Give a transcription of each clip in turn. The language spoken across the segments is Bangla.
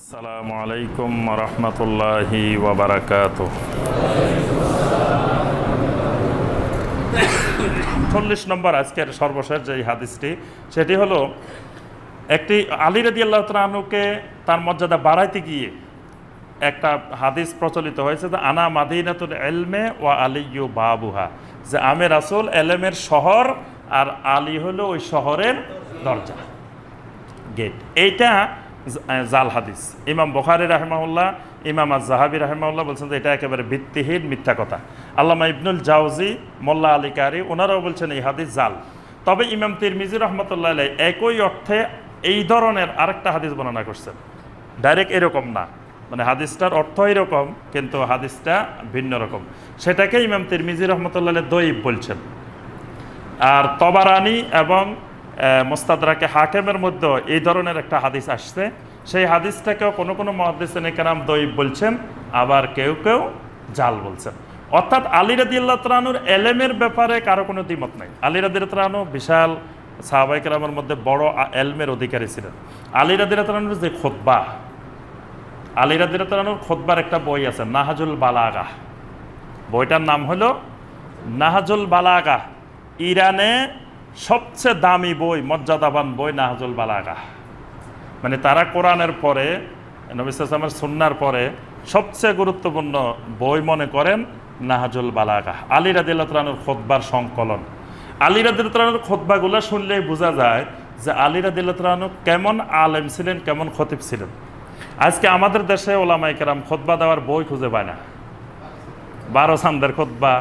আসসালামু আলাইকুম ওয়া রাহমাতুল্লাহি ওয়া বারাকাতুহু। 40 নম্বর আজকের সর্বশেষ যে হাদিসটি, সেটি হলো একটি আলী রাদিয়াল্লাহু তাআলা আনহুকে তার মর্যাদা বাড়াইতে গিয়ে একটা হাদিস প্রচলিত হয়েছে যে আনা মাদিনাতুল ইলমে ওয়া আলিয়্যু বাবুহা, যে আমি রাসূল এলেমের শহর আর আলী হলো ওই শহরের দরজা, গেট। এইটা জাল হাদিস। ইমাম বুখারী রাহিমাহুল্লাহ, ইমাম আয-যাহাবী রাহিমাহুল্লাহ বলছেন যে এটা একেবারে ভিত্তিহীন মিথ্যা কথা। আল্লামা ইবনুল জাওজি, মোল্লা আলী কারি, ওনারাও বলছেন এই হাদিস জাল। তবে ইমাম তিরমিজি রহমতুল্লাহ আলাইহি একই অর্থে এই ধরনের আরেকটা হাদিস বর্ণনা করছেন, ডাইরেক্ট এরকম না, মানে হাদিসটার অর্থ এরকম কিন্তু হাদিসটা ভিন্ন রকম। সেটাকে ইমাম তিরমিজি রহমতুল্লাহ আলাইহি দঈফ বলছেন। আর তবারানি এবং মুস্তাদরাকে হাকিমের মধ্যে এই ধরনের একটা হাদিস আসছে, সেই হাদিসটাকেও কোনো কোনো মুহাদ্দিসিন কেরাম দঈফ বলছেন, আবার কেউ কেউ জাল বলছেন। অর্থাৎ আলী রাদিয়াল্লাহু তাআলা আনহুর এলেমের ব্যাপারে কারো কোনো দ্বিমত নাই। আলী রাদিয়াল্লাহু তাআলা আনহু বিশাল সাহাবায়ে কেরামের মধ্যে বড় এলমের অধিকারী ছিলেন। আলী রাদিয়াল্লাহু তাআলা আনহুর যে খুতবা, আলী রাদিয়াল্লাহু তাআলা আনহুর খুতবার একটা বই আছে নাহজুল বালাগা, বইটার নাম হলো নাহজুল বালাগা। ইরানে সবচেয়ে দামি বই, মর্যাদাবান বই নাহজুল বালাগা। মানে তারা কোরআনের পরে, নবী সাল্লাল্লাহু আলাইহি ওয়াসাল্লামের সুন্নাহর পরে সবচেয়ে গুরুত্বপূর্ণ বই মনে করেন নাহজুল বালাগা। আলী রাদিয়াল্লাহু তাআলা আনহুর খুতবার সংকলন। আলী রাদিয়াল্লাহু তাআলা আনহুর খুতবাগুলো শুনলেই বোঝা যায় যে আলী রাদিয়াল্লাহু তাআলা আনহু কেমন আলেম ছিলেন, কেমন খতিব ছিলেন। আজকে আমাদের দেশে ওলামায়ে কেরাম খুতবা দেওয়ার বই খুঁজে পায় না। 12 চান্দের খুতবা,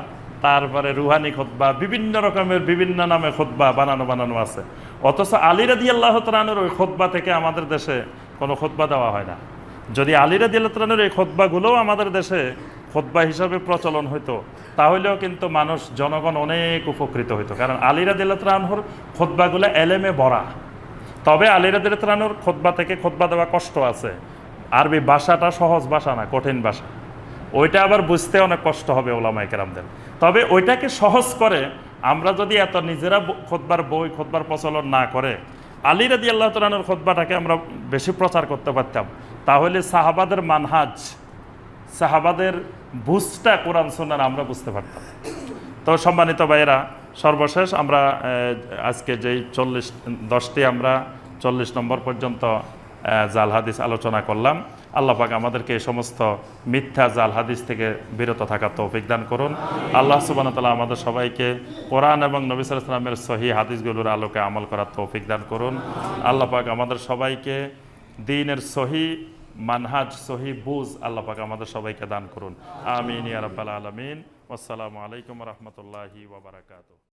তারপরে রুহানি খুতবা, বিভিন্ন রকমের বিভিন্ন নামে খুতবা বানানো আছে। অথচ আলী রাদিয়াল্লাহু তাআলা আনহুর ওই খুতবা থেকে আমাদের দেশে কোনো খুতবা দেওয়া হয় না। যদি আলী রাদিয়াল্লাহু তাআলা আনহুর এই খুতবাগুলোও আমাদের দেশে খুতবা হিসাবে প্রচলন হইতো, তাহলেও কিন্তু মানুষ, জনগণ অনেক উপকৃত হইতো। কারণ আলী রাদিয়াল্লাহু তাআলা আনহুর খুতবাগুলো এলেমে ভরা। তবে আলী রাদিয়াল্লাহু তাআলা আনহুর খুতবা থেকে খুতবা দেওয়া কষ্ট আছে। আরবি ভাষাটা সহজ ভাষা না, কঠিন ভাষা। ওইটা আবার বুঝতে অনেক কষ্ট হবে ওলামায়ে কেরামদের। তবে ওইটাকে সহজ করে আমরা যদি এত নিজেরা খুতবার বই, খুতবার প্রচলন না করে আলী রাদিয়াল্লাহু তাআলা আনহুর খুতবাটাকে আমরা বেশি প্রচার করতে পারতাম, তাহলে সাহাবাদের মানহাজ, সাহাবাদের বুঝটা কোরআন সুন্নাহ আমরা বুঝতে পারতাম। তো সম্মানিত ভাইয়েরা, সর্বশেষ আমরা আজকে যেই 10টি আমরা 40 নম্বর পর্যন্ত জাল হাদিস আলোচনা করলাম। আল্লাহ পাক আমাদেরকে এই সমস্ত মিথ্যা জাল হাদিস থেকে বিরত থাকার তৌফিক দান করুন। আল্লাহ সুবহানাহু ওয়া তাআলা আমাদের সবাইকে কোরআন এবং নবী সাল্লাল্লাহু আলাইহি ওয়াসাল্লামের সহিহ হাদিসগুলোর আলোকে আমল করার তৌফিক দান করুন। আল্লাহ পাক আমাদের সবাইকে দ্বীনের সহিহ মানহাজ, সহিহ বুঝ আল্লাহ পাক আমাদের সবাইকে দান করুন। আমিন ইয়া রাব্বাল আলামিন। আসসালামু আলাইকুম ওয়া রাহমাতুল্লাহি ওয়া বারাকাতুহু।